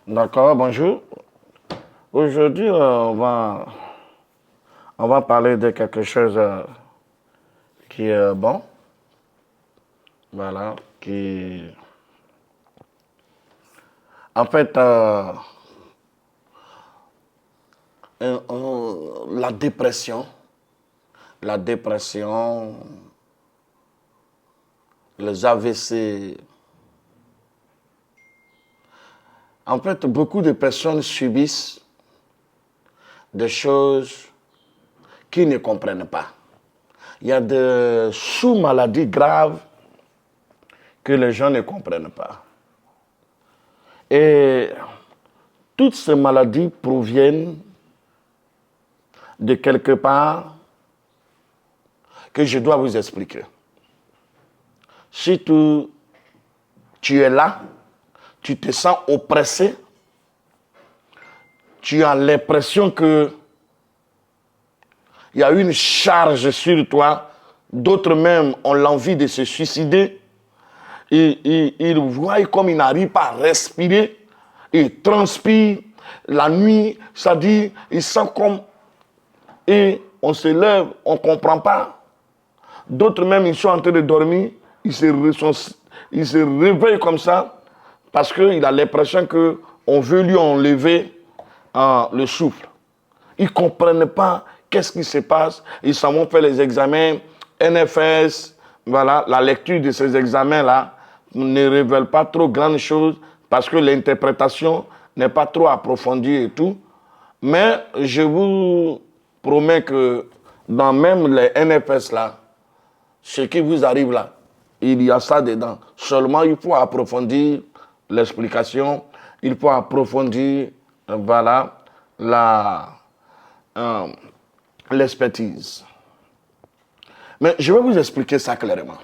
D'accord, bonjour. Aujourd'hui, on va parler de quelque chose qui est bon. Voilà, qui... En fait, la dépression, la dépression, les AVC. En fait, beaucoup de personnes subissent des choses qu'ils ne comprennent pas. Il y a des sous-maladies graves que les gens ne comprennent pas. Et toutes ces maladies proviennent de quelque part que je dois vous expliquer. Si tu es là, tu te sens oppressé, tu as l'impression que il y a une charge sur toi, d'autres même ont l'envie de se suicider, ils voient comme ils n'arrivent pas à respirer, ils transpirent la nuit, ça dit, ils sentent comme, et on se lève, on ne comprend pas. D'autres même, ils sont en train de dormir, ils se réveillent comme ça, parce qu'il a l'impression qu'on veut lui enlever le souffle. Ils ne comprennent pas qu'est-ce qui se passe. Ils s'en vont faire les examens NFS. Voilà, la lecture de ces examens-là ne révèle pas trop grandes choses parce que l'interprétation n'est pas trop approfondie et tout. Mais je vous promets que dans même les NFS là, ce qui vous arrive là, il y a ça dedans. Seulement, il faut approfondir l'explication. Il faut approfondir, voilà, l'expertise. Mais je vais vous expliquer ça clairement.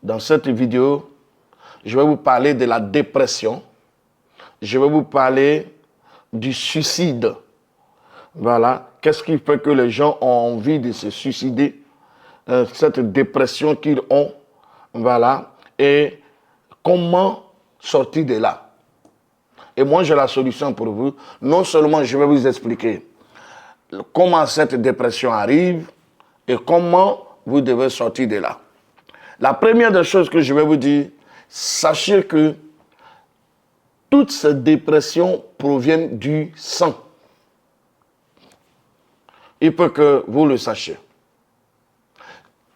Dans cette vidéo, je vais vous parler de la dépression. Je vais vous parler du suicide. Voilà. Qu'est-ce qui fait que les gens ont envie de se suicider? Cette dépression qu'ils ont. Voilà. Et comment sortir de là? Et moi, j'ai la solution pour vous. Non seulement je vais vous expliquer comment cette dépression arrive et comment vous devez sortir de là. La première des choses que je vais vous dire, sachez que toutes ces dépressions proviennent du sang. Il faut que vous le sachiez.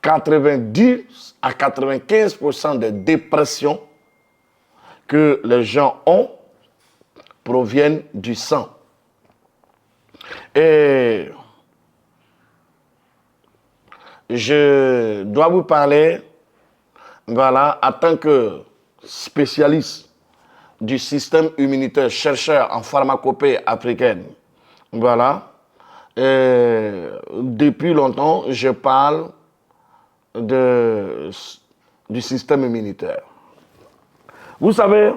90 à 95% des dépressions que les gens ont proviennent du sang. Et je dois vous parler, voilà, en tant que spécialiste du système immunitaire, chercheur en pharmacopée africaine. Voilà. Et depuis longtemps, je parle du système immunitaire. Vous savez,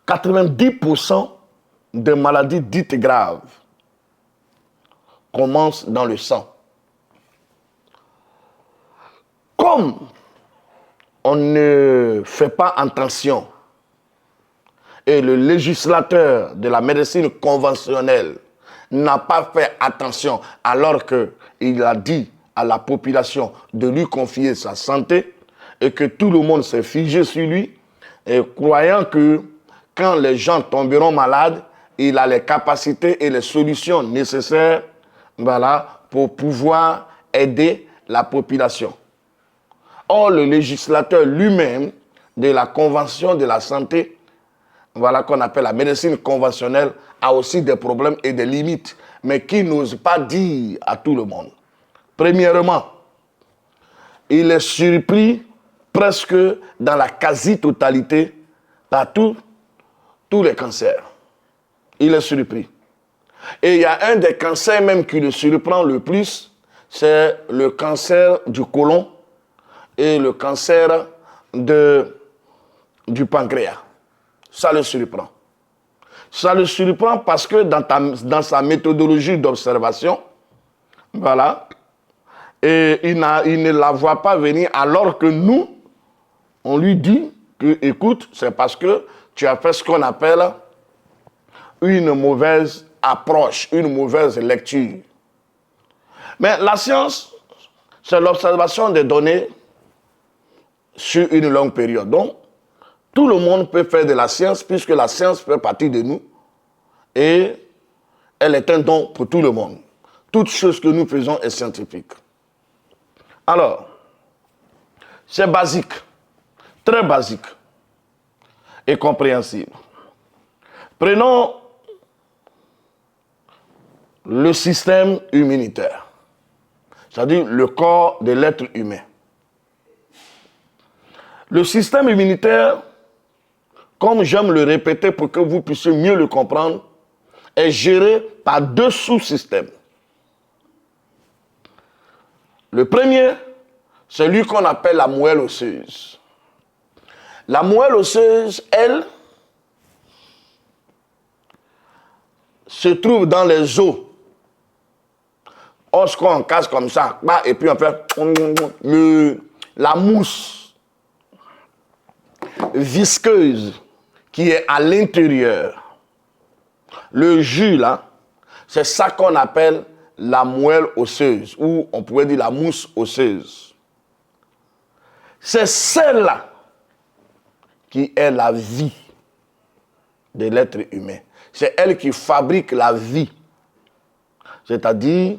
90% des maladies dites graves commencent dans le sang. Comme on ne fait pas attention et le législateur de la médecine conventionnelle n'a pas fait attention alors qu'il a dit à la population de lui confier sa santé et que tout le monde s'est figé sur lui et croyant que quand les gens tomberont malades, il a les capacités et les solutions nécessaires, voilà, pour pouvoir aider la population. Or, le législateur lui-même de la Convention de la santé, voilà qu'on appelle la médecine conventionnelle, a aussi des problèmes et des limites, mais qui n'ose pas dire à tout le monde. Premièrement, il est surpris presque dans la quasi-totalité par tous les cancers. Il est surpris. Et il y a un des cancers même qui le surprend le plus, c'est le cancer du côlon et le cancer du pancréas. Ça le surprend. Ça le surprend parce que dans sa méthodologie d'observation, voilà, et il ne la voit pas venir alors que nous, on lui dit écoutes, c'est parce que tu as fait ce qu'on appelle une mauvaise approche, une mauvaise lecture. Mais la science, c'est l'observation des données sur une longue période. Donc, tout le monde peut faire de la science puisque la science fait partie de nous et elle est un don pour tout le monde. Toute chose que nous faisons est scientifique. Alors, c'est basique, très basique et compréhensible. Prenons le système immunitaire, c'est-à-dire le corps de l'être humain. Le système immunitaire, comme j'aime le répéter pour que vous puissiez mieux le comprendre, est géré par deux sous-systèmes. Le premier, c'est celui qu'on appelle la moelle osseuse. La moelle osseuse, elle, se trouve dans les os. Os qu'on casse comme ça, et puis on fait la mousse visqueuse qui est à l'intérieur. Le jus là, c'est ça qu'on appelle la moelle osseuse, ou on pourrait dire la mousse osseuse. C'est celle-là qui est la vie de l'être humain. C'est elle qui fabrique la vie. C'est-à-dire,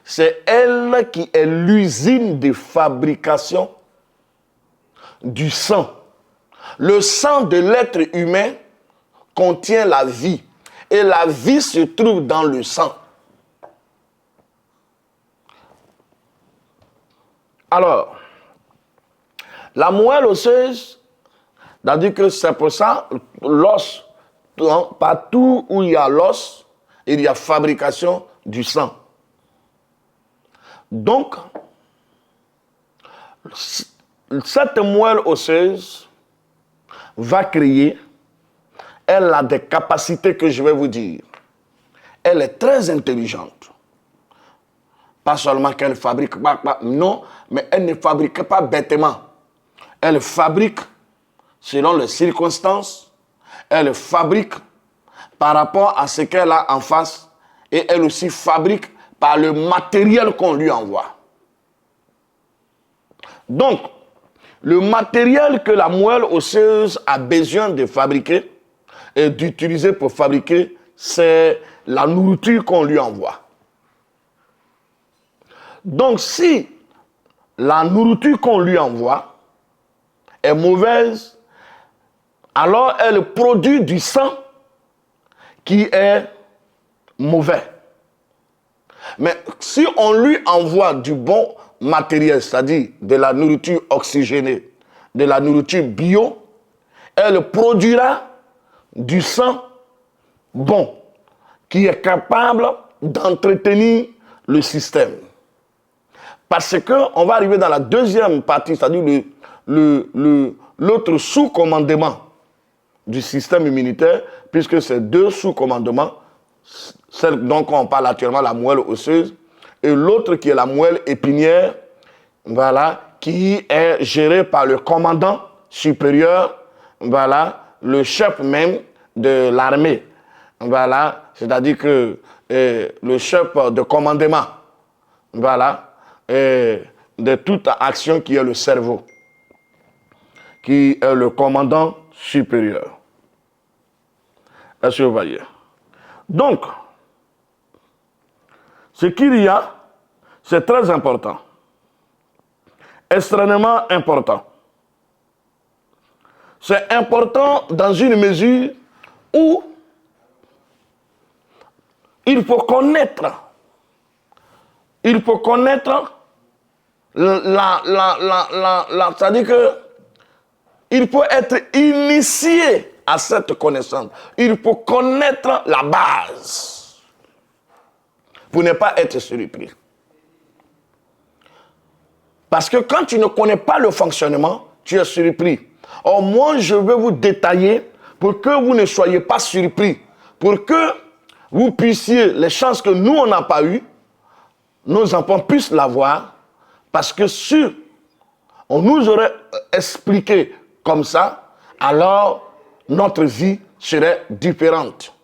c'est elle qui est l'usine de fabrication du sang. Le sang de l'être humain contient la vie. Et la vie se trouve dans le sang. Alors, la moelle osseuse, c'est-à-dire que c'est pour ça, l'os, partout où il y a l'os, il y a fabrication du sang. Donc, cette moelle osseuse va créer, elle a des capacités que je vais vous dire. Elle est très intelligente. Pas seulement qu'elle fabrique, non, mais elle ne fabrique pas bêtement. Elle fabrique selon les circonstances, elle fabrique par rapport à ce qu'elle a en face et elle aussi fabrique par le matériel qu'on lui envoie. Donc, le matériel que la moelle osseuse a besoin de fabriquer et d'utiliser pour fabriquer, c'est la nourriture qu'on lui envoie. Donc, si la nourriture qu'on lui envoie est mauvaise, alors elle produit du sang qui est mauvais. Mais si on lui envoie du bon matériel, c'est-à-dire de la nourriture oxygénée, de la nourriture bio, elle produira du sang bon, qui est capable d'entretenir le système. Parce qu'on va arriver dans la deuxième partie, c'est-à-dire l'autre sous-commandement du système immunitaire, puisque c'est deux sous-commandements, celle dont on parle actuellement, la moelle osseuse, et l'autre qui est la moelle épinière, voilà, qui est gérée par le commandant supérieur, voilà, le chef même de l'armée, voilà, c'est-à-dire que le chef de commandement, voilà, de toute action qui est le cerveau, qui est le commandant supérieur. Est-ce que vous voyez? Donc, ce qu'il y a, c'est très important, extrêmement important. C'est important dans une mesure où il faut connaître c'est-à-dire que il faut être initié à cette connaissance. Il faut connaître la base pour ne pas être surpris. Parce que quand tu ne connais pas le fonctionnement, tu es surpris. Or, moi, je vais vous détailler pour que vous ne soyez pas surpris. Pour que vous puissiez, les chances que nous, on n'a pas eues, nos enfants puissent l'avoir. Parce que si on nous aurait expliqué comme ça, alors notre vie serait différente.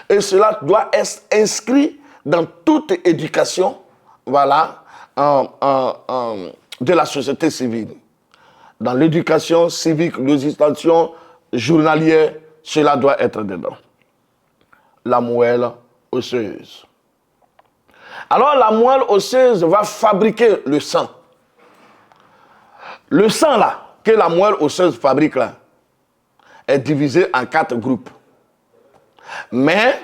Et cela doit être inscrit dans toute éducation, voilà, de la société civile. Dans l'éducation civique, législation journalière, cela doit être dedans. La moelle osseuse. Alors la moelle osseuse va fabriquer le sang. Le sang là, que la moelle osseuse fabrique là, est divisé en 4 groupes. Mais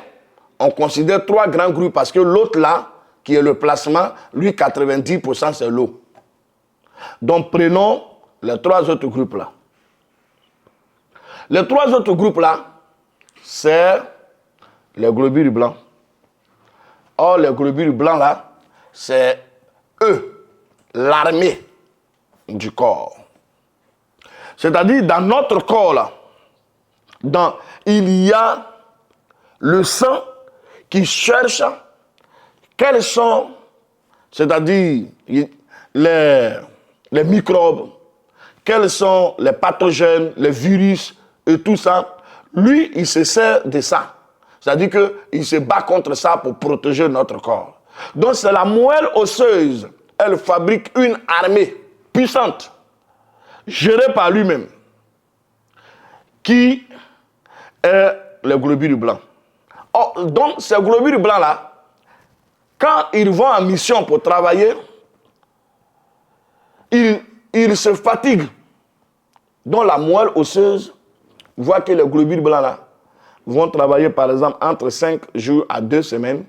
on considère 3 grands groupes parce que l'autre là, qui est le plasma, lui 90% c'est l'eau. Donc prenons les 3 autres groupes là. Les 3 autres groupes là, c'est les globules blancs. Or les globules blancs là, c'est eux, l'armée du corps. C'est-à-dire dans notre corps là, il y a le sang qui cherche quels sont, c'est-à-dire les microbes, quels sont les pathogènes, les virus et tout ça. Lui, il se sert de ça. C'est-à-dire qu'il se bat contre ça pour protéger notre corps. Donc c'est la moelle osseuse. Elle fabrique une armée puissante, gérée par lui-même, qui est les globules blancs. Oh, donc ces globules blancs-là, quand ils vont en mission pour travailler, ils se fatiguent. Donc la moelle osseuse voit que les globules blancs-là vont travailler par exemple entre 5 jours à 2 semaines.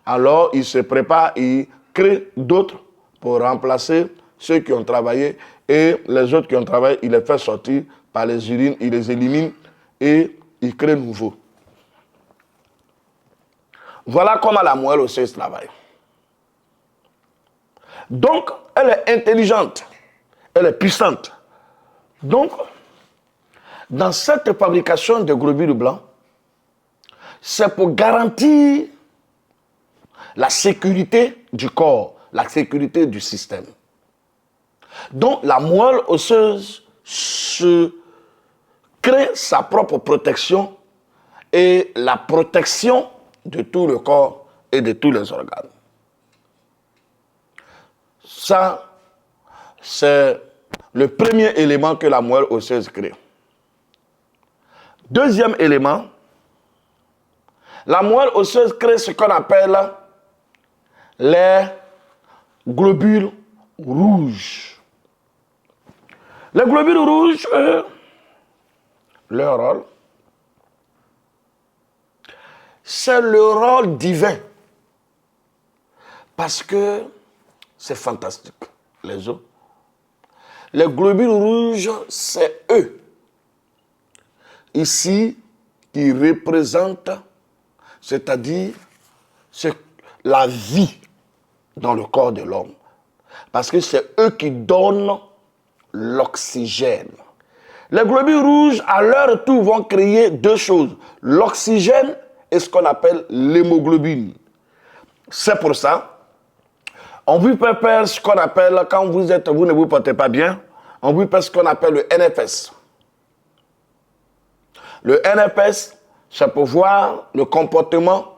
Alors ils se préparent, ils créent d'autres pour remplacer ceux qui ont travaillé. Et les autres qui ont travaillé, ils les font sortir par les urines, ils les éliminent et ils créent nouveau. Voilà comment la moelle osseuse travaille. Donc, elle est intelligente, elle est puissante. Donc, dans cette fabrication de globules blancs, c'est pour garantir la sécurité du corps, la sécurité du système. Donc, la moelle osseuse crée sa propre protection et la protection de tout le corps et de tous les organes. Ça, c'est le premier élément que la moelle osseuse crée. Deuxième élément, la moelle osseuse crée ce qu'on appelle les globules rouges. Les globules rouges, leur rôle, c'est le rôle divin. Parce que c'est fantastique, les os. Les globules rouges, c'est eux, ici, qui représentent, c'est-à-dire la vie dans le corps de l'homme. Parce que c'est eux qui donnent l'oxygène. Les globules rouges, à leur tour, vont créer 2 choses. L'oxygène et ce qu'on appelle l'hémoglobine. C'est pour ça, on vous prépare ce qu'on appelle, quand vous ne vous portez pas bien, on vous prépare ce qu'on appelle le NFS. Le NFS, c'est pour voir le comportement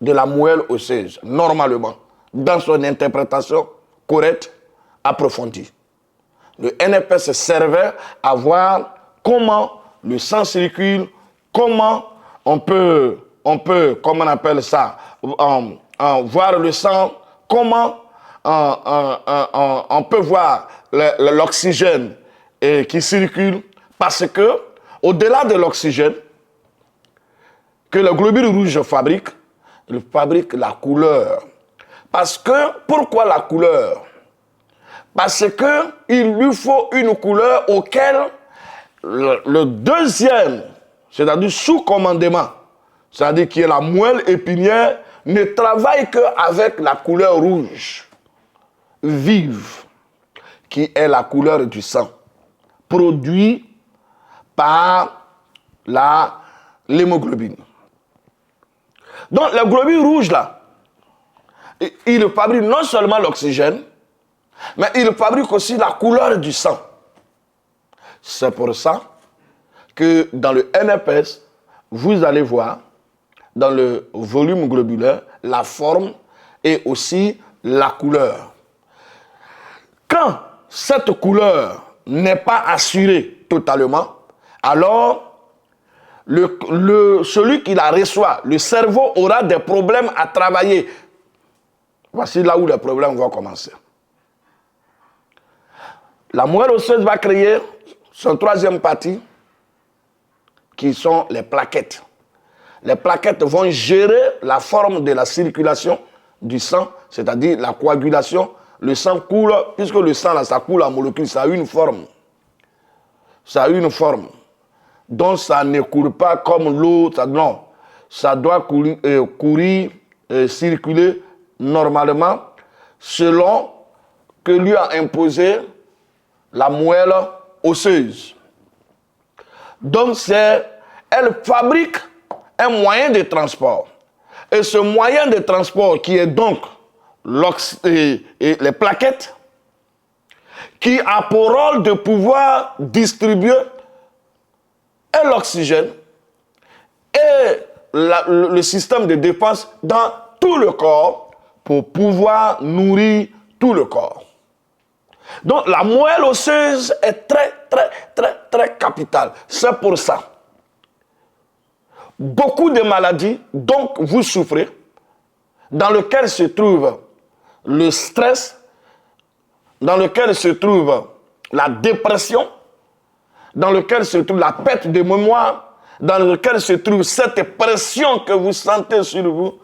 de la moelle osseuse, normalement, dans son interprétation correcte, approfondie. Le NFS servait à voir comment le sang circule, comment on peut, comment on appelle ça, voir le sang, comment on peut voir l'oxygène qui circule, parce que au-delà de l'oxygène que le globule rouge fabrique, il fabrique la couleur. Parce que, pourquoi la couleur? Parce qu'il lui faut une couleur auquel le deuxième, c'est-à-dire sous commandement, c'est-à-dire qui est la moelle épinière, ne travaille qu'avec la couleur rouge, vive, qui est la couleur du sang, produit par l'hémoglobine. Donc, le globule rouge, là, il fabrique non seulement l'oxygène, mais il fabrique aussi la couleur du sang. C'est pour ça que dans le NFS, vous allez voir dans le volume globulaire la forme et aussi la couleur. Quand cette couleur n'est pas assurée totalement, alors celui qui la reçoit, le cerveau aura des problèmes à travailler. Voici là où les problèmes vont commencer. La moelle osseuse va créer son troisième partie, qui sont les plaquettes. Les plaquettes vont gérer la forme de la circulation du sang, c'est-à-dire la coagulation. Le sang coule, puisque le sang, là, ça coule en molécules, ça a une forme. Ça a une forme. Donc, ça ne coule pas comme l'eau. Non, ça doit courir, circuler normalement selon que lui a imposé la moelle osseuse. Donc, elle fabrique un moyen de transport. Et ce moyen de transport qui est donc les plaquettes, qui a pour rôle de pouvoir distribuer l'oxygène et le système de défense dans tout le corps pour pouvoir nourrir tout le corps. Donc la moelle osseuse est très capitale. C'est pour ça. Beaucoup de maladies dont vous souffrez, dans lesquelles se trouve le stress, dans lequel se trouve la dépression, dans lequel se trouve la perte de mémoire, dans lequel se trouve cette pression que vous sentez sur vous,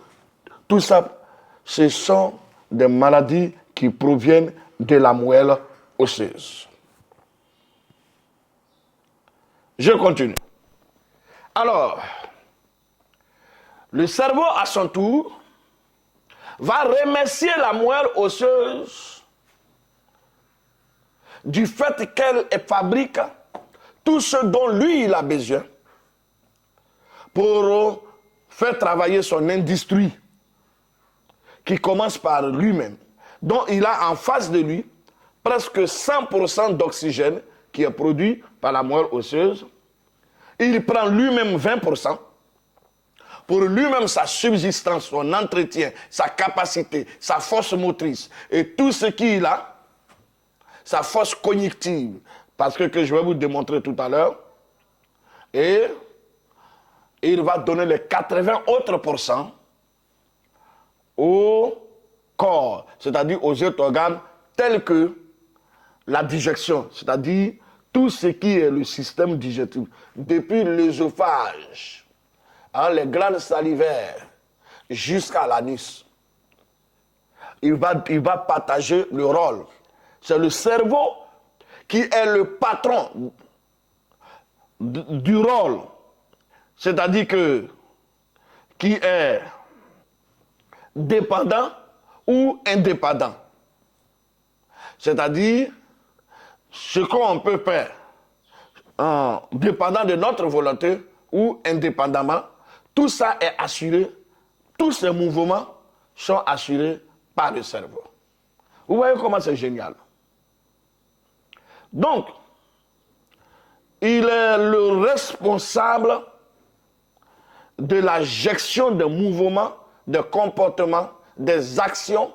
tout ça, ce sont des maladies qui proviennent de la moelle osseuse. Je continue. Alors, le cerveau, à son tour, va remercier la moelle osseuse du fait qu'elle fabrique tout ce dont lui, il a besoin pour faire travailler son industrie qui commence par lui-même. Donc, il a en face de lui presque 100% d'oxygène qui est produit par la moelle osseuse. Il prend lui-même 20%. Pour lui-même, sa subsistance, son entretien, sa capacité, sa force motrice et tout ce qu'il a, sa force cognitive, parce que je vais vous démontrer tout à l'heure, et il va donner les 80 autres pourcents au corps, c'est-à-dire aux autres organes tels que la digestion, c'est-à-dire tout ce qui est le système digestif, depuis l'œsophage, les glandes salivaires, jusqu'à l'anus. Il va partager le rôle. C'est le cerveau qui est le patron du rôle. C'est-à-dire qui est dépendant ou indépendant. C'est-à-dire ce qu'on peut faire dépendant de notre volonté ou indépendamment. Tout ça est assuré, tous ces mouvements sont assurés par le cerveau. Vous voyez comment c'est génial. Donc, il est le responsable de la gestion des mouvements, des comportements, des actions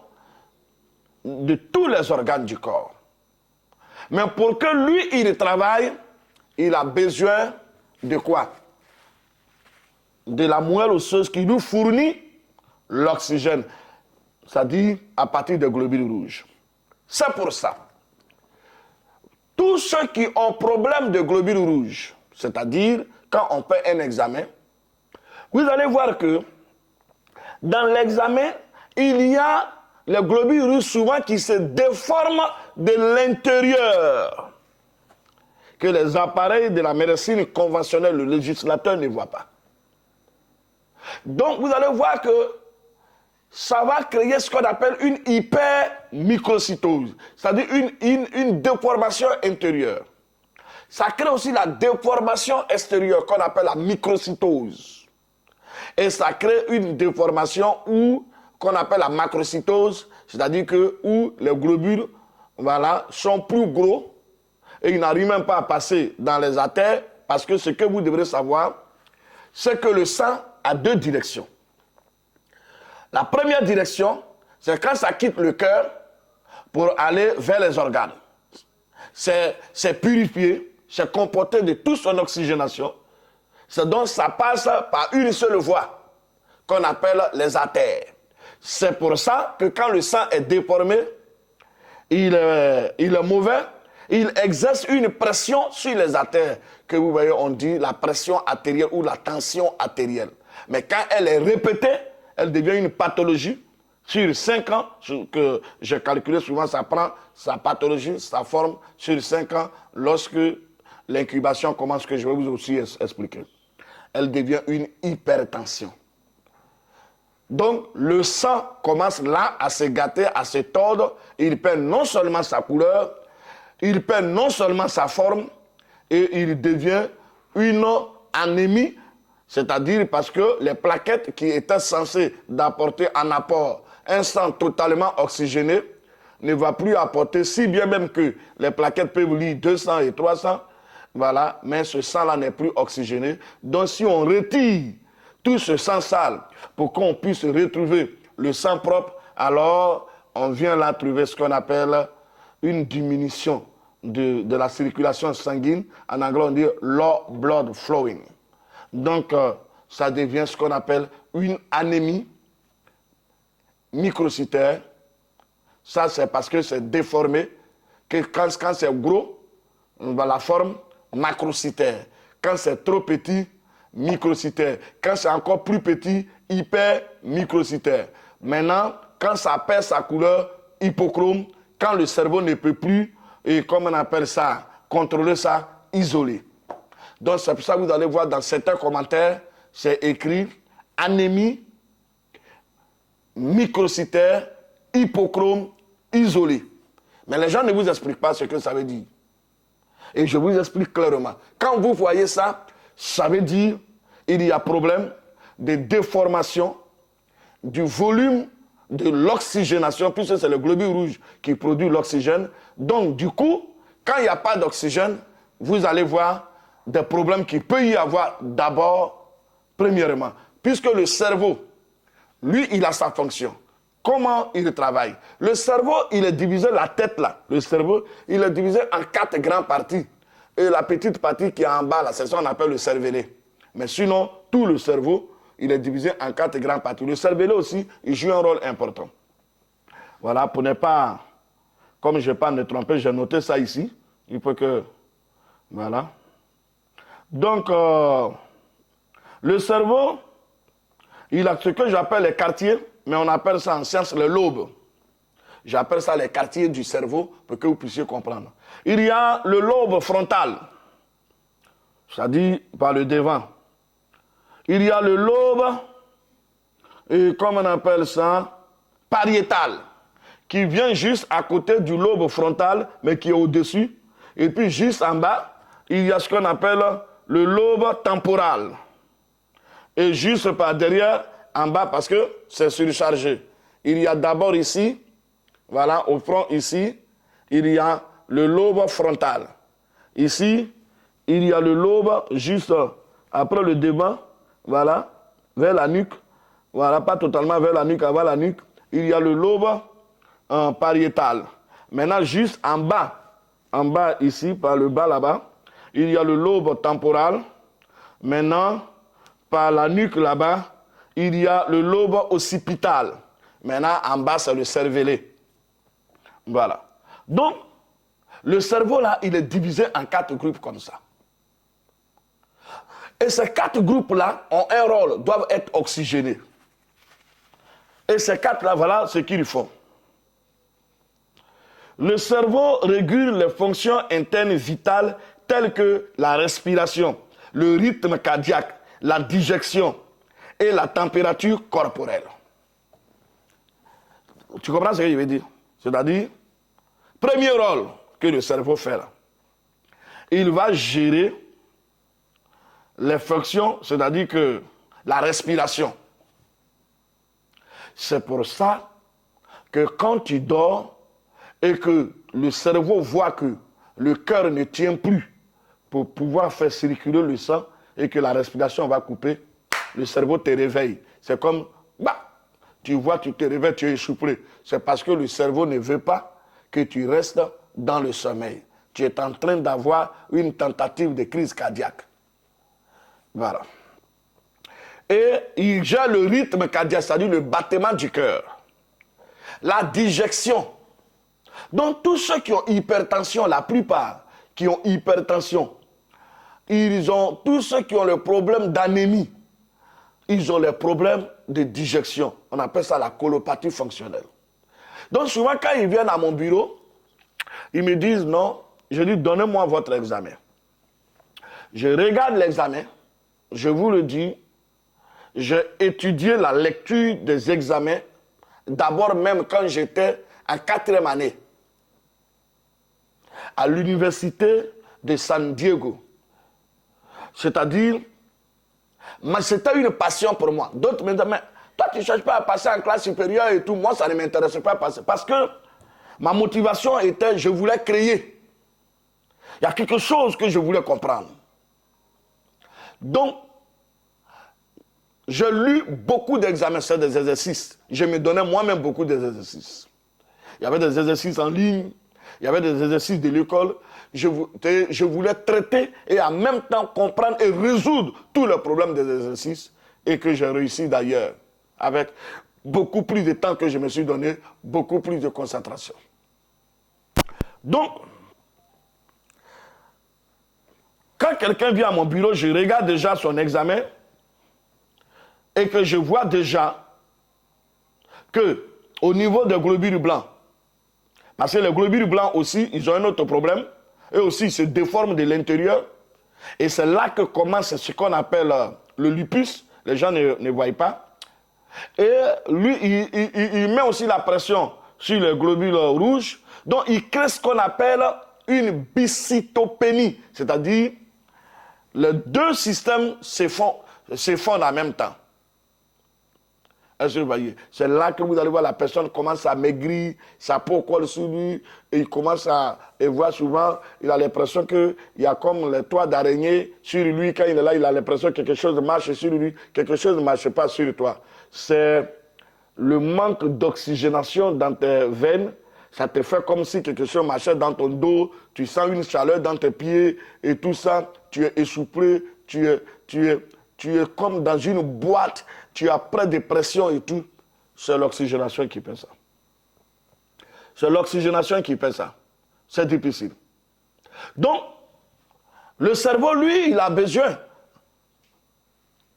de tous les organes du corps. Mais pour que lui, il travaille, il a besoin de quoi? De la moelle osseuse qui nous fournit l'oxygène, c'est-à-dire à partir des globules rouges. C'est pour ça. Tous ceux qui ont problème de globules rouges, c'est-à-dire quand on fait un examen, vous allez voir que dans l'examen, il y a les globules rouges souvent qui se déforment de l'intérieur, que les appareils de la médecine conventionnelle, le législateur ne voit pas. Donc, vous allez voir que ça va créer ce qu'on appelle une hypermicrocytose, c'est-à-dire une déformation intérieure. Ça crée aussi la déformation extérieure qu'on appelle la microcytose. Et ça crée une déformation qu'on appelle la macrocytose, c'est-à-dire que où les globules sont plus gros et il n'arrive même pas à passer dans les artères, parce que ce que vous devrez savoir, c'est que le sang a deux directions. La première direction, c'est quand ça quitte le cœur pour aller vers les organes. C'est purifié, c'est comporté de toute son oxygénation. C'est donc ça passe par une seule voie qu'on appelle les artères. C'est pour ça que quand le sang est déformé, il est mauvais, il exerce une pression sur les artères, que vous voyez, on dit la pression artérielle ou la tension artérielle. Mais quand elle est répétée, elle devient une pathologie. Sur 5 ans, que j'ai calculé souvent, ça prend sa pathologie, sa forme, sur 5 ans, lorsque l'incubation commence, que je vais vous aussi expliquer. Elle devient une hypertension. Donc, le sang commence là à se gâter, à se tordre. Il perd non seulement sa couleur, il perd non seulement sa forme, et il devient une anémie, c'est-à-dire parce que les plaquettes qui étaient censées d'apporter un apport, un sang totalement oxygéné, ne va plus apporter, si bien même que les plaquettes peuvent lire 200 et 300, voilà, mais ce sang-là n'est plus oxygéné. Donc, si on retire tout ce sang sale pour qu'on puisse retrouver le sang propre, alors on vient là trouver ce qu'on appelle une diminution de la circulation sanguine. En anglais, on dit low blood flowing. Donc, ça devient ce qu'on appelle une anémie microcytaire. Ça, c'est parce que c'est déformé, que quand c'est gros, on va la forme macrocytaire. Quand c'est trop petit, microcytaire. Quand c'est encore plus petit, hyper microcytaire. Maintenant, quand ça perd sa couleur, hypochrome, quand le cerveau ne peut plus, et comme on appelle ça, contrôler ça, isolé. Donc c'est pour ça que vous allez voir dans certains commentaires, c'est écrit anémie microcytaire, hypochrome, isolé. Mais les gens ne vous expliquent pas ce que ça veut dire. Et je vous explique clairement. Quand vous voyez ça, ça veut dire qu'il y a problème de déformation du volume de l'oxygénation, puisque c'est le globule rouge qui produit l'oxygène. Donc, du coup, quand il n'y a pas d'oxygène, vous allez voir des problèmes qu'il peut y avoir d'abord, premièrement, puisque le cerveau, lui, il a sa fonction. Comment il travaille? Le cerveau, il est divisé, la tête là, le cerveau, il est divisé en 4 grandes parties. Et la petite partie qui est en bas là, c'est ça qu'on appelle le cervelet. Mais sinon, tout le cerveau, il est divisé en 4 grandes parties. Le cervelet aussi, il joue un rôle important. Voilà, pour ne pas, comme je ne vais pas me tromper, j'ai noté ça ici. Il faut que, voilà. Donc, le cerveau, il a ce que j'appelle les quartiers, mais on appelle ça en science les lobes. J'appelle ça les quartiers du cerveau pour que vous puissiez comprendre. Il y a le lobe frontal, c'est-à-dire par le devant. Il y a le lobe, et comme on appelle ça, pariétal, qui vient juste à côté du lobe frontal, mais qui est au-dessus. Et puis juste en bas, il y a ce qu'on appelle le lobe temporal. Et juste par derrière, en bas, parce que c'est surchargé. Il y a d'abord ici, voilà, au front ici, il y a le lobe frontal. Ici, il y a le lobe juste après le devant, voilà, vers la nuque. Voilà, pas totalement vers la nuque, avant la nuque. Il y a le lobe pariétal. Maintenant, juste en bas ici, par le bas là-bas, il y a le lobe temporal. Maintenant, par la nuque là-bas, il y a le lobe occipital. Maintenant, en bas, c'est le cervelet. Voilà. Donc, le cerveau là, il est divisé en 4 groupes comme ça. Et ces 4 groupes-là ont un rôle, doivent être oxygénés. Et ces 4-là, voilà ce qu'ils font. Le cerveau régule les fonctions internes vitales telles que la respiration, le rythme cardiaque, la digestion et la température corporelle. Tu comprends ce que je veux dire? C'est-à-dire, premier rôle que le cerveau fait là, il va gérer les fonctions, c'est-à-dire que la respiration. C'est pour ça que quand tu dors et que le cerveau voit que le cœur ne tient plus pour pouvoir faire circuler le sang et que la respiration va couper, le cerveau te réveille. C'est comme, bah, tu vois, tu te réveilles, tu es essoufflé. C'est parce que le cerveau ne veut pas que tu restes dans le sommeil. Tu es en train d'avoir une tentative de crise cardiaque. Voilà. Et il gère le rythme cardiaque, c'est-à-dire le battement du cœur. La digestion. Donc tous ceux qui ont hypertension, la plupart qui ont hypertension, tous ceux qui ont le problème d'anémie, ils ont les problèmes de digestion. On appelle ça la colopathie fonctionnelle. Donc souvent quand ils viennent à mon bureau, ils me disent non, je dis donnez-moi votre examen. Je regarde l'examen, je vous le dis, j'ai étudié la lecture des examens, d'abord même quand j'étais en 4e année, à l'université de San Diego. C'est-à-dire, c'était une passion pour moi. D'autres me disaient, mais toi tu ne cherches pas à passer en classe supérieure et tout, moi ça ne m'intéresse pas à passer. Parce que ma motivation était, je voulais créer. Il y a quelque chose que je voulais comprendre. Donc, j'ai lu beaucoup d'examens, c'est des exercices. Je me donnais moi-même beaucoup d'exercices. Il y avait des exercices en ligne, il y avait des exercices de l'école. Je voulais traiter et en même temps comprendre et résoudre tous les problèmes des exercices et que j'ai réussi d'ailleurs avec beaucoup plus de temps que je me suis donné, beaucoup plus de concentration. Donc, quand quelqu'un vient à mon bureau, je regarde déjà son examen et que je vois déjà que au niveau des globules blancs, parce que les globules blancs aussi, ils ont un autre problème, eux aussi ils se déforment de l'intérieur, et c'est là que commence ce qu'on appelle le lupus, les gens ne voient pas, et lui il met aussi la pression sur les globules rouges, donc il crée ce qu'on appelle une bicytopénie, c'est-à-dire les deux systèmes se fondent en même temps. Est-ce que vous voyez? C'est là que vous allez voir la personne commence à maigrir, sa peau colle sur lui, et il commence à voir souvent, il a l'impression qu'il y a comme les toits d'araignée sur lui. Quand il est là, il a l'impression que quelque chose marche sur lui, quelque chose ne marche pas sur toi. C'est le manque d'oxygénation dans tes veines. Ça te fait comme si quelque chose marchait dans ton dos, tu sens une chaleur dans tes pieds et tout ça, tu es essoufflé, tu es comme dans une boîte, tu as près de pression et tout. C'est l'oxygénation qui fait ça. C'est l'oxygénation qui fait ça. C'est difficile. Donc, le cerveau, lui, il a besoin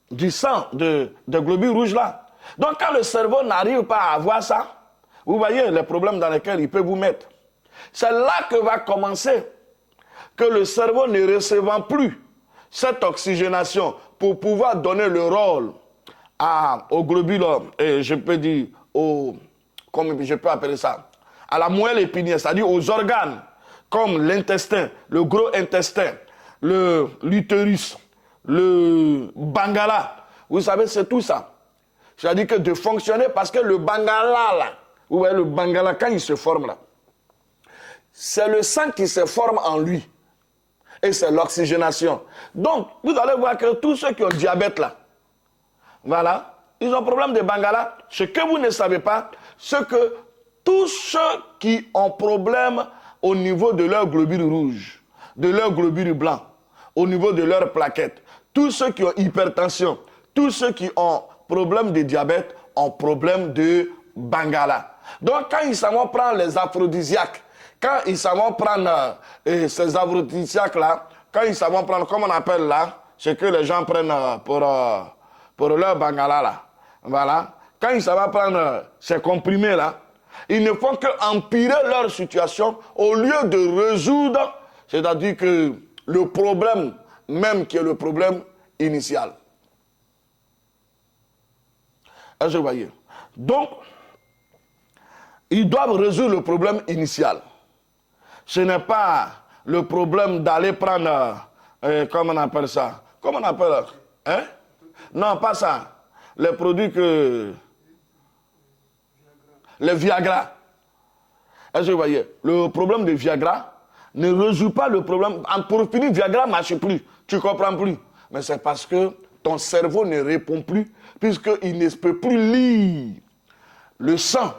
du sang, de globules rouges là. Donc, quand le cerveau n'arrive pas à avoir ça, vous voyez les problèmes dans lesquels il peut vous mettre. C'est là que va commencer que le cerveau ne recevant plus cette oxygénation pour pouvoir donner le rôle aux globules, et je peux dire, comme je peux appeler ça, à la moelle épinière, c'est-à-dire aux organes, comme l'intestin, le gros intestin, l'utérus, le bangala. Vous savez, c'est tout ça. C'est-à-dire que de fonctionner, parce que le bangala, là, vous voyez le bangala, quand il se forme là, c'est le sang qui se forme en lui. Et c'est l'oxygénation. Donc, vous allez voir que tous ceux qui ont diabète là, voilà, ils ont problème de bangala. Ce que vous ne savez pas, c'est que tous ceux qui ont problème au niveau de leurs globules rouges, de leurs globules blancs, au niveau de leurs plaquettes, tous ceux qui ont hypertension, tous ceux qui ont problème de diabète ont problème de bangala. Donc, quand ils s'en prendre les aphrodisiaques, quand ils s'en prendre ces aphrodisiaques-là, quand ils s'en prendre, comme on appelle là, ce que les gens prennent pour leur bangala là, voilà, quand ils s'en prendre ces comprimés-là, ils ne font qu'empirer leur situation au lieu de résoudre, c'est-à-dire que le problème même qui est le problème initial. Est-ce que vous voyez? Donc, ils doivent résoudre le problème initial. Ce n'est pas le problème d'aller prendre, comment on appelle ça? Comment on appelle? Hein? Non, pas ça. Les produits que... Le Viagra. Est-ce que vous voyez? Le problème de Viagra ne résout pas le problème. Pour finir, Viagra ne marche plus. Tu ne comprends plus. Mais c'est parce que ton cerveau ne répond plus, puisqu'il ne peut plus lire le sang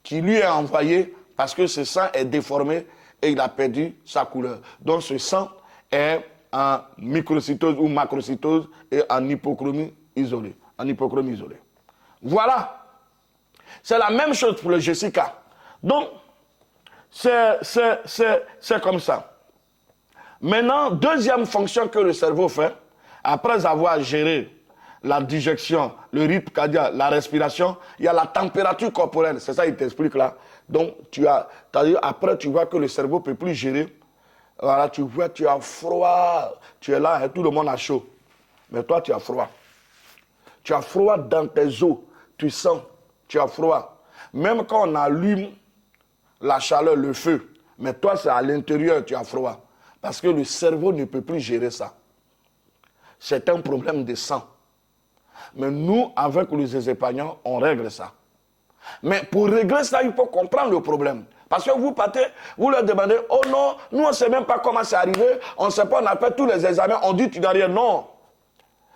qui lui est envoyé, parce que ce sang est déformé et il a perdu sa couleur. Donc ce sang est en microcytose ou macrocytose et en hypochromie isolée. Voilà. C'est la même chose pour le Jessica. Donc, c'est comme ça. Maintenant, deuxième fonction que le cerveau fait, après avoir géré la digestion, le rythme cardiaque, la respiration, il y a la température corporelle. C'est ça qu'il t'explique là. Donc, après, tu vois que le cerveau ne peut plus gérer. Voilà, tu vois, tu as froid. Tu es là et tout le monde a chaud. Mais toi, tu as froid. Tu as froid dans tes os. Tu sens, tu as froid. Même quand on allume la chaleur, le feu, mais toi, c'est à l'intérieur, tu as froid. Parce que le cerveau ne peut plus gérer ça. C'est un problème de sang. Mais nous, avec les épargnants, on règle ça. Mais pour régler ça, il faut comprendre le problème. Parce que vous partez, vous leur demandez, oh non, nous on ne sait même pas comment c'est arrivé, on ne sait pas, on a fait tous les examens, on dit tu n'as rien. Non.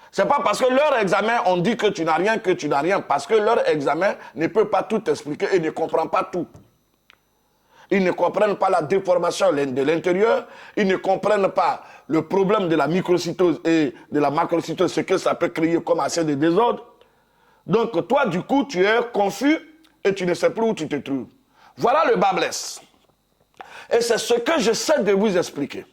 C'est pas parce que leur examen, on dit que tu n'as rien, que tu n'as rien. Parce que leur examen ne peut pas tout expliquer et ne comprend pas tout. Ils ne comprennent pas la déformation de l'intérieur, ils ne comprennent pas le problème de la microcytose et de la macrocytose, ce que ça peut créer comme assez de désordre. Donc toi, du coup, tu es confus et tu ne sais plus où tu te trouves. Voilà le bas blesse. Et c'est ce que j'essaie de vous expliquer.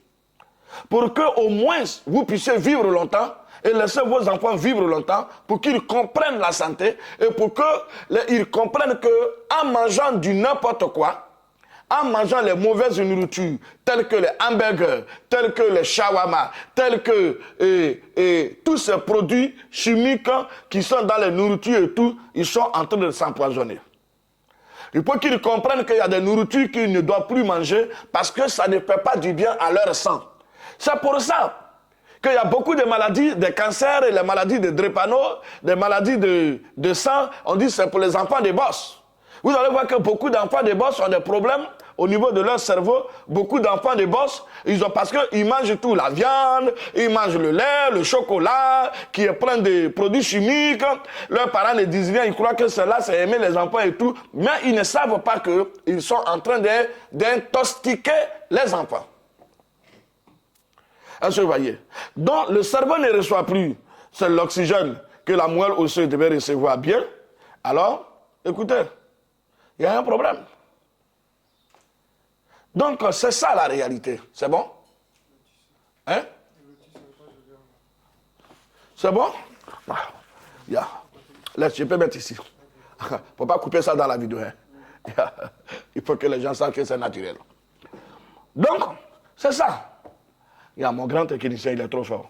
Pour que au moins vous puissiez vivre longtemps et laisser vos enfants vivre longtemps, pour qu'ils comprennent la santé et pour qu'ils comprennent qu'en mangeant du n'importe quoi, en mangeant les mauvaises nourritures, telles que les hamburgers, tels que les shawarma, tels que tous ces produits chimiques qui sont dans les nourritures et tout, ils sont en train de s'empoisonner. Il faut qu'ils comprennent qu'il y a des nourritures qu'ils ne doivent plus manger parce que ça ne fait pas du bien à leur sang. C'est pour ça qu'il y a beaucoup de maladies, des cancers et les maladies de drépano, des maladies de sang. On dit que c'est pour les enfants des boss. Vous allez voir que beaucoup d'enfants des boss ont des problèmes au niveau de leur cerveau. Beaucoup d'enfants des boss, parce qu'ils mangent tout, la viande, ils mangent le lait, le chocolat, qui est plein de produits chimiques. Leurs parents ne disent rien, ils croient que cela, c'est aimer les enfants et tout. Mais ils ne savent pas qu'ils sont en train d'intoxiquer les enfants. Est-ce que vous voyez? Donc, le cerveau ne reçoit plus. C'est l'oxygène que la moelle osseuse devait recevoir bien. Alors, écoutez, il y a un problème. Donc, c'est ça la réalité. C'est bon? Hein? C'est bon? Yeah. Laisse, je peux mettre ici. Il ne faut pas couper ça dans la vidéo. Hein? Il faut que les gens sachent que c'est naturel. Donc, c'est ça. Mon grand technicien, il est trop fort.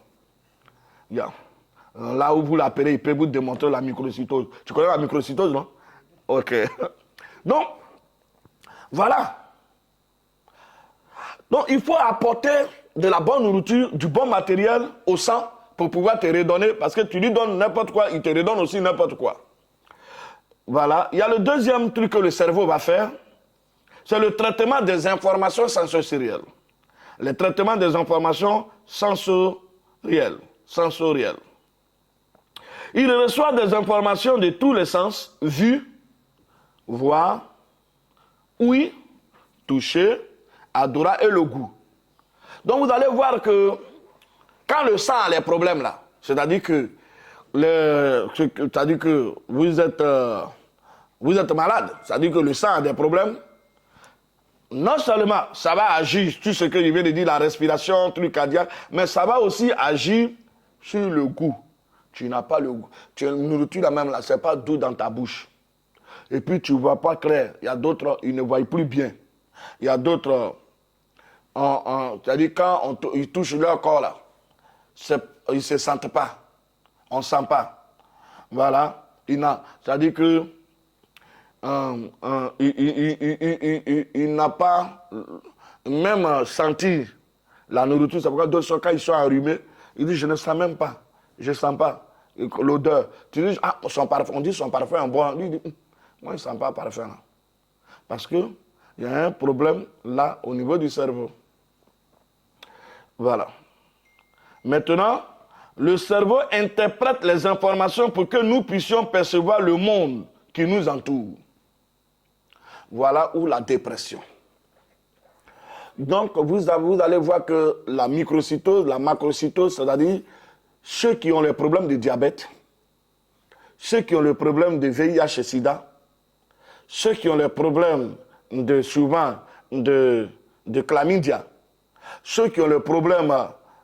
Là où vous l'appelez, il peut vous démontrer la microcytose. Tu connais la microcytose, non? Ok. Donc, voilà. Donc, il faut apporter de la bonne nourriture, du bon matériel au sang pour pouvoir te redonner. Parce que tu lui donnes n'importe quoi, il te redonne aussi n'importe quoi. Voilà. Il y a le deuxième truc que le cerveau va faire. C'est le traitement des informations sensorielles. Le traitement des informations sensorielles. Il reçoit des informations de tous les sens, vue, voir, ouïe, toucher, odorat et le goût. Donc vous allez voir que quand le sang a les problèmes là, c'est-à-dire que vous êtes malade, c'est-à-dire que le sang a des problèmes, non seulement ça va agir sur ce que je viens de dire, la respiration, truc cardiaque, mais ça va aussi agir sur le goût. Tu n'as pas le goût. Tu as une nourriture là même là, c'est pas doux dans ta bouche. Et puis tu ne vois pas clair. Il y a d'autres, ils ne voient plus bien. Il y a d'autres, c'est-à-dire quand ils touchent leur corps là, ils ne se sentent pas. On ne sent pas. Voilà. C'est-à-dire que il n'a pas même senti la nourriture. C'est pourquoi d'autres, quand ils sont enrhumés, ils disent je ne sens même pas. Je ne sens pas l'odeur. Tu dis, ah, son parfum, on dit son parfum est bon. Lui, il dit, moi, je ne sens pas parfum. Là. Parce qu'il y a un problème là au niveau du cerveau. Voilà. Maintenant, le cerveau interprète les informations pour que nous puissions percevoir le monde qui nous entoure. Voilà où la dépression. Donc, vous allez voir que la microcytose, la macrocytose, c'est-à-dire ceux qui ont les problèmes de diabète, ceux qui ont le problème de VIH et SIDA, ceux qui ont les problèmes souvent de chlamydia, ceux qui ont le problème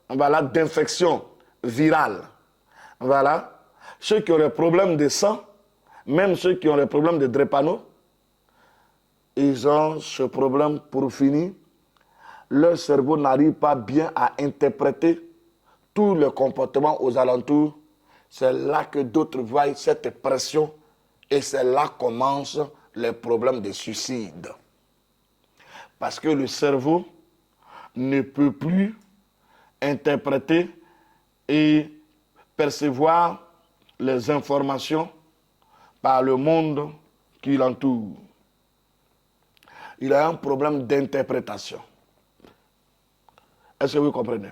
voilà, d'infection virale, voilà, ceux qui ont les problèmes de sang, même ceux qui ont les problèmes de drépano, ils ont ce problème pour finir. Leur cerveau n'arrive pas bien à interpréter tout le comportement aux alentours. C'est là que d'autres voient cette pression et c'est là que commencent les problèmes de suicide. Parce que le cerveau ne peut plus interpréter et percevoir les informations par le monde qui l'entoure. Il a un problème d'interprétation. Est-ce que vous comprenez?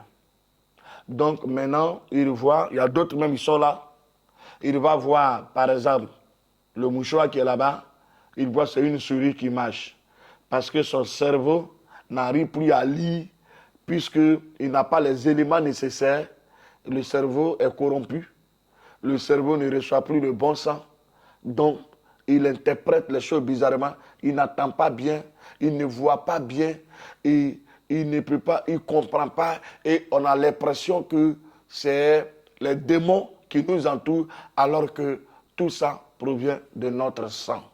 Donc maintenant, il voit, il y a d'autres même, ils sont là. Il va voir, par exemple, le mouchoir qui est là-bas. Il voit c'est une souris qui marche. Parce que son cerveau n'arrive plus à lire, puisqu'il n'a pas les éléments nécessaires. Le cerveau est corrompu. Le cerveau ne reçoit plus le bon sang. Donc, il interprète les choses bizarrement. Il n'entend pas bien. Il ne voit pas bien. Et il ne peut pas, il ne comprend pas. Et on a l'impression que c'est les démons qui nous entourent, alors que tout ça provient de notre sang.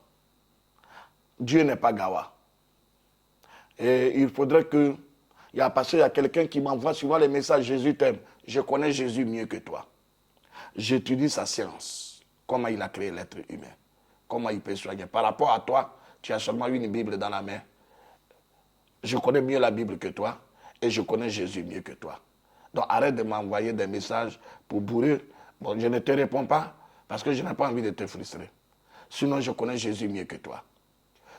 Dieu n'est pas gawa. Et il faudrait que... Il y a quelqu'un qui m'envoie souvent les messages, Jésus t'aime. Je connais Jésus mieux que toi. J'étudie sa science. Comment il a créé l'être humain. Comment il peut soigner. Par rapport à toi, tu as seulement une Bible dans la main. Je connais mieux la Bible que toi. Et je connais Jésus mieux que toi. Donc arrête de m'envoyer des messages pour bourrer. Bon, je ne te réponds pas parce que je n'ai pas envie de te frustrer. Sinon, je connais Jésus mieux que toi.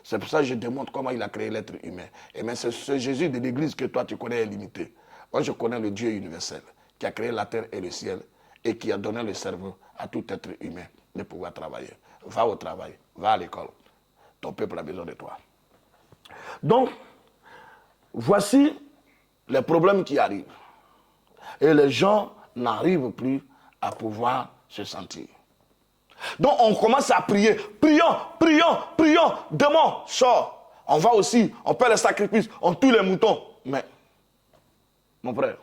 C'est pour ça que je te montre comment il a créé l'être humain. Et mais c'est ce Jésus de l'église que toi tu connais est limité. Moi je connais le Dieu universel qui a créé la terre et le ciel et qui a donné le cerveau à tout être humain de pouvoir travailler. Va au travail, va à l'école. Ton peuple a besoin de toi. Donc, voici les problèmes qui arrivent. Et les gens n'arrivent plus à pouvoir se sentir. Donc on commence à prier. Prions, prions, prions. Démon, sort. On va aussi, on fait les sacrifices, on tue les moutons. Mais, mon frère,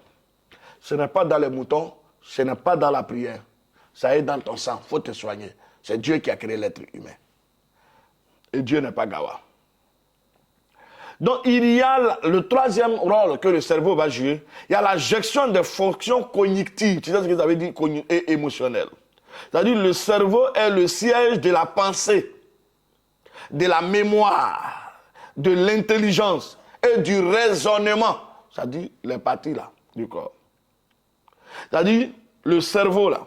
ce n'est pas dans les moutons, ce n'est pas dans la prière. Ça est dans ton sang, il faut te soigner. C'est Dieu qui a créé l'être humain. Et Dieu n'est pas gawa. Donc il y a le troisième rôle que le cerveau va jouer. Il y a la gestion des fonctions cognitives. Tu sais ce que ça veut dire, et émotionnelles. C'est-à-dire le cerveau est le siège de la pensée, de la mémoire, de l'intelligence et du raisonnement. C'est-à-dire les parties là du corps. C'est-à-dire le cerveau là.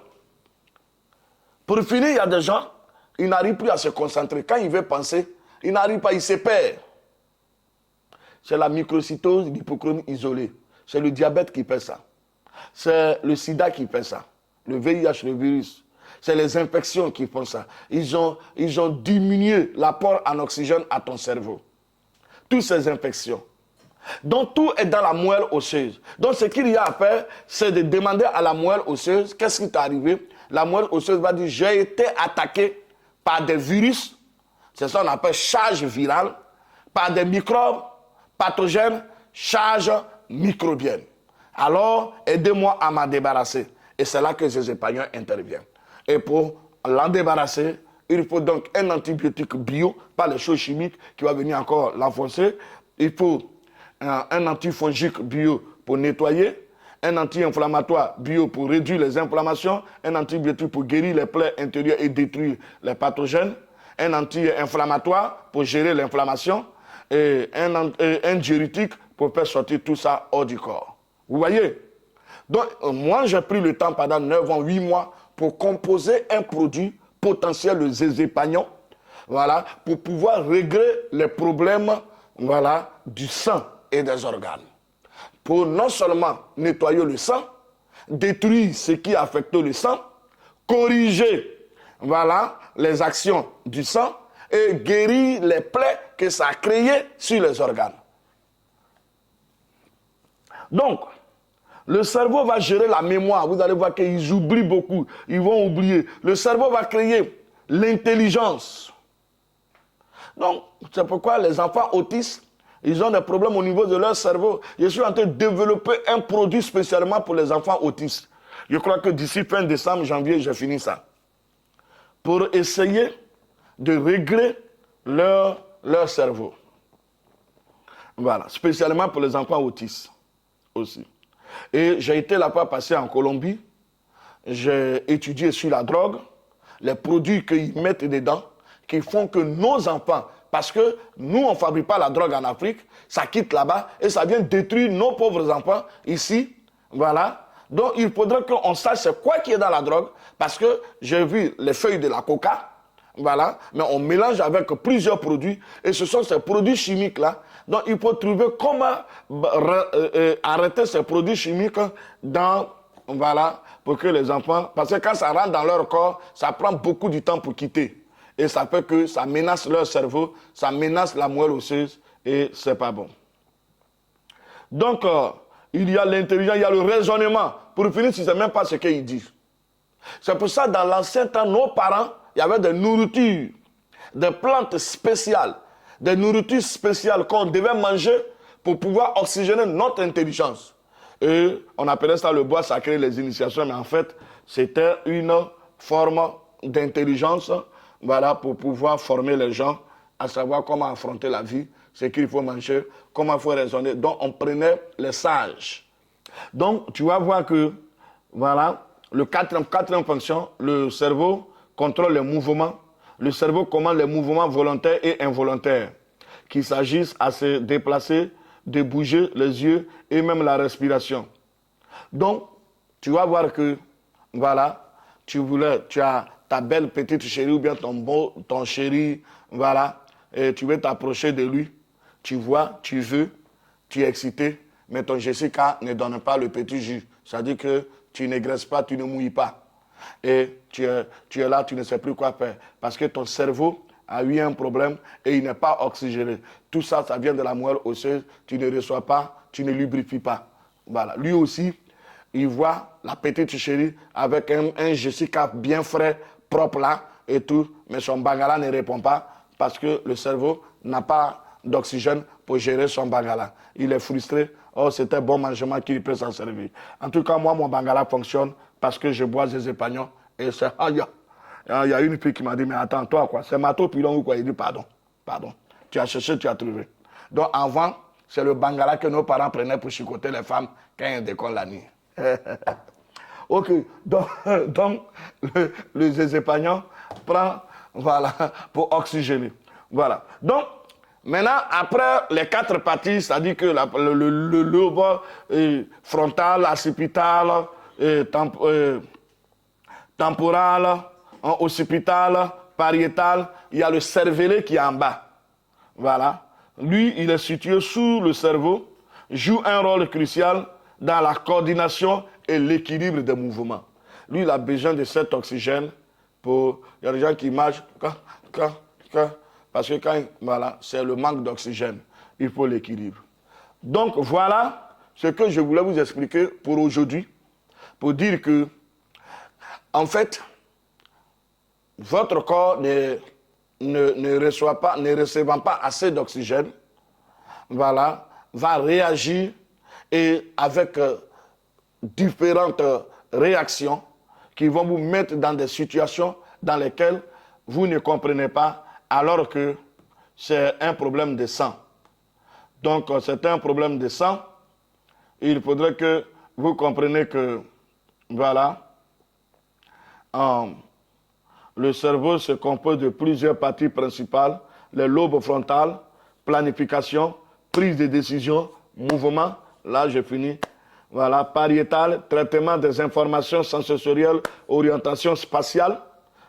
Pour finir, il y a des gens, ils n'arrivent plus à se concentrer. Quand ils veulent penser, ils n'arrivent pas, ils se perdent. C'est la microcytose, l'hypochromie isolée. C'est le diabète qui fait ça. C'est le sida qui fait ça. Le VIH, le virus. C'est les infections qui font ça. Ils ont diminué l'apport en oxygène à ton cerveau. Toutes ces infections. Donc tout est dans la moelle osseuse. Donc ce qu'il y a à faire, c'est de demander à la moelle osseuse, qu'est-ce qui t'est arrivé? La moelle osseuse va dire, j'ai été attaqué par des virus, c'est ça qu'on appelle charge virale, par des microbes pathogènes, charge microbienne. Alors, aidez-moi à m'en débarrasser. Et c'est là que ces épargnants interviennent. Et pour l'en débarrasser, il faut donc un antibiotique bio, pas les choses chimiques qui va venir encore l'enfoncer. Il faut un antifongique bio pour nettoyer, un anti-inflammatoire bio pour réduire les inflammations, un antibiotique pour guérir les plaies intérieures et détruire les pathogènes, un anti-inflammatoire pour gérer l'inflammation et un diurétique pour faire sortir tout ça hors du corps. Vous voyez? Donc, moi, j'ai pris le temps pendant 9 ans, 8 mois pour composer un produit potentiel, le zézépagnon, voilà, pour pouvoir régler les problèmes, voilà, du sang et des organes. pour non seulement nettoyer le sang, détruire ce qui affecte le sang, corriger, voilà, les actions du sang et guérir les plaies que ça a créées sur les organes. Donc, le cerveau va gérer la mémoire. Vous allez voir qu'ils oublient beaucoup. Ils vont oublier. Le cerveau va créer l'intelligence. Donc, c'est pourquoi les enfants autistes, ils ont des problèmes au niveau de leur cerveau. Je suis en train de développer un produit spécialement pour les enfants autistes. Je crois que d'ici fin décembre, janvier, j'ai fini ça. Pour essayer de régler leur cerveau. Voilà, spécialement pour les enfants autistes aussi. Et j'ai été là-bas passer en Colombie. J'ai étudié sur la drogue, les produits qu'ils mettent dedans, qui font que nos enfants, parce que nous, on ne fabrique pas la drogue en Afrique, ça quitte là-bas et ça vient détruire nos pauvres enfants ici. Voilà. Donc, il faudrait qu'on sache c'est quoi qui est dans la drogue, parce que j'ai vu les feuilles de la coca, voilà, mais on mélange avec plusieurs produits, et ce sont ces produits chimiques-là. Donc, il faut trouver comment arrêter ces produits chimiques dans, voilà, pour que les enfants, parce que quand ça rentre dans leur corps, ça prend beaucoup de temps pour quitter. Et ça fait que ça menace leur cerveau, ça menace la moelle osseuse, et c'est pas bon. Donc, il y a l'intelligence, il y a le raisonnement. Pour finir, tu ne sais même pas ce qu'ils disent. C'est pour ça, dans l'ancien temps, nos parents, il y avait des nourritures, des plantes spéciales, des nourritures spéciales qu'on devait manger pour pouvoir oxygéner notre intelligence. Et on appelait ça le bois sacré, les initiations, mais en fait, c'était une forme d'intelligence, voilà, pour pouvoir former les gens à savoir comment affronter la vie, ce qu'il faut manger, comment il faut raisonner. Donc, on prenait les sages. Donc, tu vas voir que, voilà, le quatrième fonction, le cerveau contrôle les mouvements. Le cerveau commande les mouvements volontaires et involontaires, qu'il s'agisse à se déplacer, de bouger les yeux et même la respiration. Donc, tu vas voir que, voilà, tu as ta belle petite chérie ou bien ton chéri, voilà, et tu veux t'approcher de lui, tu vois, tu veux, tu es excité, mais ton Jessica ne donne pas le petit jus. C'est-à-dire que tu ne graisses pas, tu ne mouilles pas. Et tu es là, tu ne sais plus quoi faire. Parce que ton cerveau a eu un problème et il n'est pas oxygéné. Tout ça, ça vient de la moelle osseuse. Tu ne reçois pas, tu ne lubrifies pas. Voilà. Lui aussi, il voit la petite chérie avec un Jessica bien frais, propre là et tout. Mais son bangala ne répond pas parce que le cerveau n'a pas d'oxygène pour gérer son bangala. Il est frustré. Oh, c'était bon mangement qu'il peut s'en servir. En tout cas, moi, mon bangala fonctionne parce que je bois des épagnons. Et c'est... il y a une fille qui m'a dit, mais attends, toi, quoi, c'est Mato Pilon ou quoi? Il dit, pardon. Tu as cherché, tu as trouvé. Donc, avant, c'est le bangala que nos parents prenaient pour chicoter les femmes quand elles décollent la nuit. Ok, donc les épagnons prend, voilà, pour oxygéner. Voilà. Donc, maintenant, après les 4 parties, c'est-à-dire que le lobe frontal, occipital, temporal, occipital, pariétal, il y a le cervelet qui est en bas. Voilà. Lui, il est situé sous le cerveau, joue un rôle crucial dans la coordination et l'équilibre des mouvements. Lui, il a besoin de cet oxygène pour... Il y a des gens qui marchent, parce que voilà, c'est le manque d'oxygène. Il faut l'équilibre. Donc, voilà ce que je voulais vous expliquer pour aujourd'hui, pour dire que, en fait, votre corps ne recevant pas assez d'oxygène, voilà, va réagir et avec différentes réactions qui vont vous mettre dans des situations dans lesquelles vous ne comprenez pas alors que c'est un problème de sang. Donc, c'est un problème de sang. Il faudrait que vous compreniez que, voilà, le cerveau se compose de plusieurs parties principales, les lobes frontales, planification, prise de décision, mouvement, là j'ai fini, voilà, pariétal, traitement des informations sensorielles, orientation spatiale,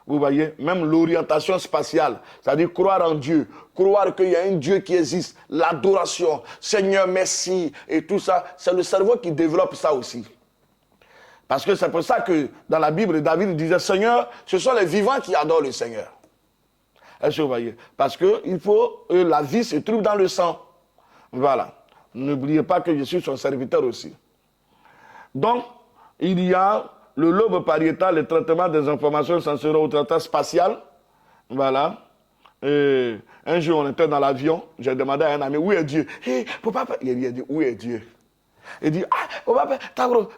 Vous voyez, même l'orientation spatiale, c'est-à-dire croire en Dieu, croire qu'il y a un Dieu qui existe, l'adoration, Seigneur, merci, et tout ça, c'est le cerveau qui développe ça aussi. Parce que c'est pour ça que dans la Bible, David disait, Seigneur, ce sont les vivants qui adorent le Seigneur. Est-ce que vous voyez? Parce que la vie se trouve dans le sang. Voilà. N'oubliez pas que je suis son serviteur aussi. Donc, il y a le lobe pariétal, le traitement des informations sensorielles au traitement spatial. Voilà. Et un jour, on était dans l'avion. J'ai demandé à un ami, où est Dieu? Hey, papa, il a dit, où est Dieu? Il dit, papa,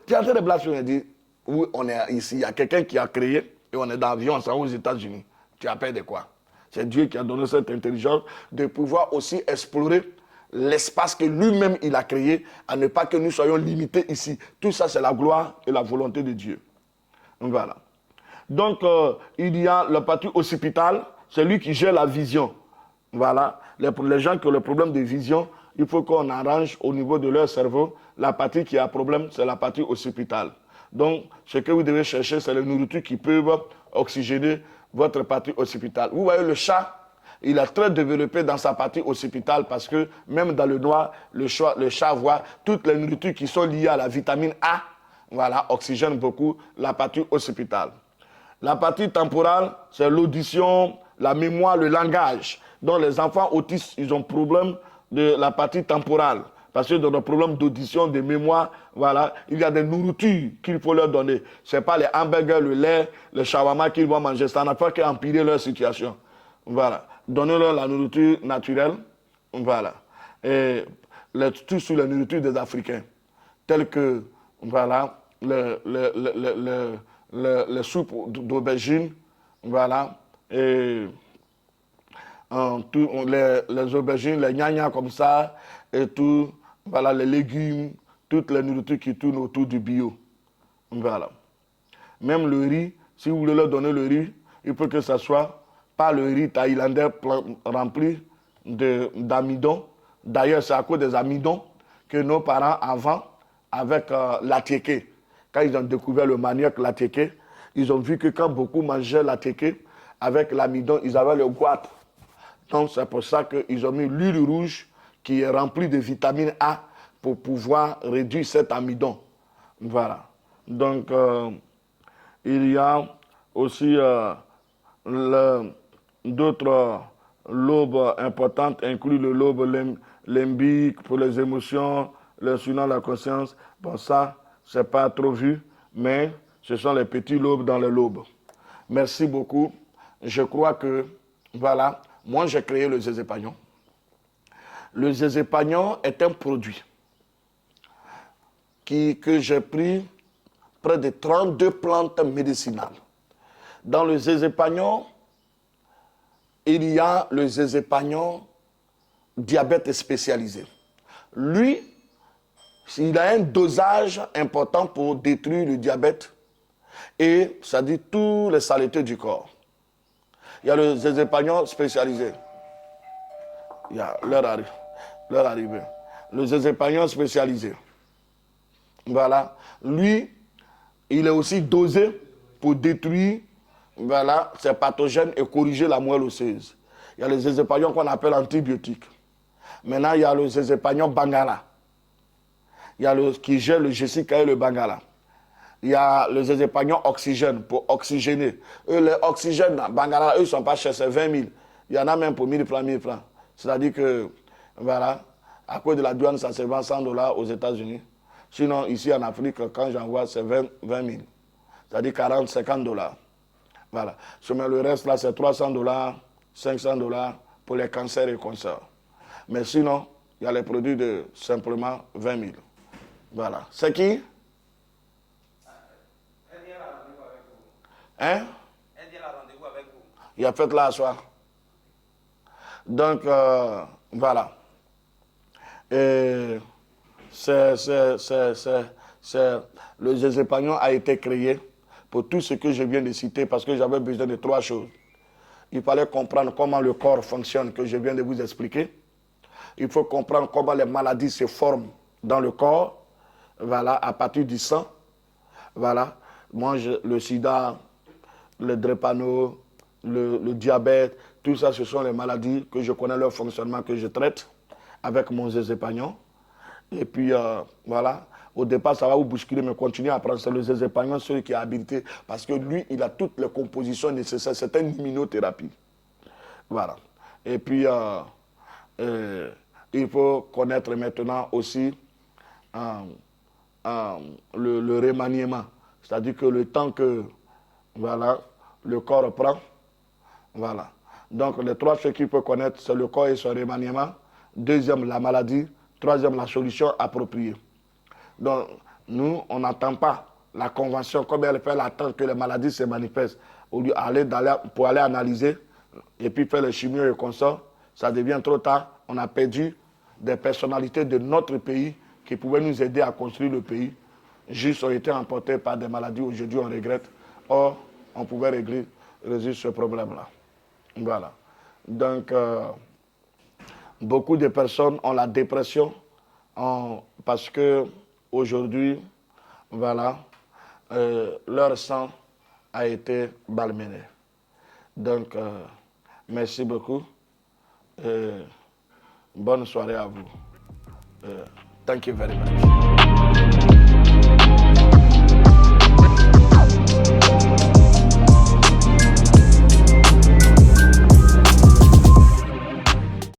tu es en train de blasphémer. Il dit, oui, on est ici. Il y a quelqu'un qui a créé et on est dans l'avion ensemble aux États-Unis. Tu as peur de quoi? C'est Dieu qui a donné cette intelligence de pouvoir aussi explorer l'espace que lui-même il a créé, à ne pas que nous soyons limités ici. Tout ça, c'est la gloire et la volonté de Dieu. Voilà. Donc, il y a la partie occipital, c'est lui qui gère la vision. Voilà. Les gens qui ont le problème de vision, il faut qu'on arrange au niveau de leur cerveau. La partie qui a problème, c'est la partie occipitale. Donc, ce que vous devez chercher, c'est les nourritures qui peuvent oxygéner votre partie occipitale. Vous voyez, le chat, il a très développé dans sa partie occipitale parce que même dans le noir, le chat voit toutes les nourritures qui sont liées à la vitamine A. Voilà, oxygène beaucoup la partie occipitale. La partie temporale, c'est l'audition, la mémoire, le langage. Donc les enfants autistes, ils ont problème de la partie temporale. Parce que dans le problème d'audition, de mémoire, voilà, il y a des nourritures qu'il faut leur donner. Ce n'est pas les hamburgers, le lait, le shawarma qu'ils vont manger. Ça n'a pas qu'empirer leur situation. Voilà. Donnez-leur la nourriture naturelle. Voilà. Et tout sur la nourriture des Africains. Telles que, voilà, les soupes d'aubergine, voilà, et les aubergines, les gnagnas comme ça, et tout, voilà, les légumes, toutes les nourritures qui tournent autour du bio. Voilà. Même le riz, si vous voulez leur donner le riz, il faut que ça soit pas le riz thaïlandais rempli d'amidon. D'ailleurs, c'est à cause des amidons que nos parents avant, avec l'attiéké, quand ils ont découvert le manioc l'attiéké, ils ont vu que quand beaucoup mangeaient l'attiéké, avec l'amidon, ils avaient le goitre. Donc c'est pour ça qu'ils ont mis l'huile rouge qui est remplie de vitamine A pour pouvoir réduire cet amidon. Voilà. Donc il y a aussi d'autres lobes importantes, incluent le lobe limbique pour les émotions, sinon la conscience. Bon, ça, c'est pas trop vu, mais ce sont les petits lobes dans les lobes. Merci beaucoup. Je crois que, voilà, moi j'ai créé le zézépagnon. Le zézépagnon est un produit que j'ai pris près de 32 plantes médicinales. Dans le zézépagnon, il y a le zézépagnon diabète spécialisé. Lui, il a un dosage important pour détruire le diabète et ça dit tous les saletés du corps. Il y a le zézépagnon spécialisé. Il y a leur arrivée. Le zézépagnon spécialisé. Voilà. Lui, il est aussi dosé pour détruire, voilà, ces pathogènes et corriger la moelle osseuse. Il y a le zézépagnon qu'on appelle antibiotique. Maintenant, il y a le zézépagnon Bangala. Il y a qui gère le Jessica et le Bangala. Il y a le zézépagnon oxygène pour oxygéner. Eux, les oxygènes, Bangala, eux, ils ne sont pas chers, c'est 20 000. Il y en a même pour 1000 francs, 1000 francs. C'est-à-dire que, voilà, à cause de la douane, ça se vend 100 $ aux États-Unis. Sinon, ici en Afrique, quand j'envoie, c'est 20 000. C'est-à-dire 40, 50 $. Voilà. Mais le reste, là, c'est 300 $, 500 $ pour les cancers et concerts. Mais sinon, il y a les produits de simplement 20 000. Voilà. C'est qui? Elle vient à rendez-vous avec vous. Hein? Elle vient à rendez-vous avec vous. Il a fait là à soir. Donc, voilà. Et le zézépagnon a été créé pour tout ce que je viens de citer parce que j'avais besoin de 3 choses. Il fallait comprendre comment le corps fonctionne, que je viens de vous expliquer. Il faut comprendre comment les maladies se forment dans le corps, voilà, à partir du sang. Voilà. Moi, le sida, le drépano, le diabète, tout ça, ce sont les maladies que je connais leur fonctionnement, que je traite avec mon zézépagnon. Et puis, voilà. Au départ, ça va vous bousculer, mais continuez à prendre. C'est le zézépagnon, celui qui est habilité. Parce que lui, il a toutes les compositions nécessaires. C'est une immunothérapie. Voilà. Et puis, il faut connaître maintenant aussi le remaniement. C'est-à-dire que le temps que voilà, le corps prend, voilà. Donc, les trois choses qu'il faut connaître, c'est le corps et son remaniement. Deuxième, la maladie. Troisième, la solution appropriée. Donc, nous, on n'attend pas la convention, comme elle fait l'attente que les maladies se manifestent. Au lieu d'aller pour aller analyser et puis faire le chimio et consort, ça devient trop tard. On a perdu des personnalités de notre pays qui pouvaient nous aider à construire le pays. Juste ont été emportés par des maladies. Aujourd'hui, on regrette. Or, on pouvait résoudre ce problème-là. Voilà. Donc, beaucoup de personnes ont la dépression parce que aujourd'hui, voilà, leur sang a été malmené. Donc, merci beaucoup. Bonne soirée à vous. Thank you very much.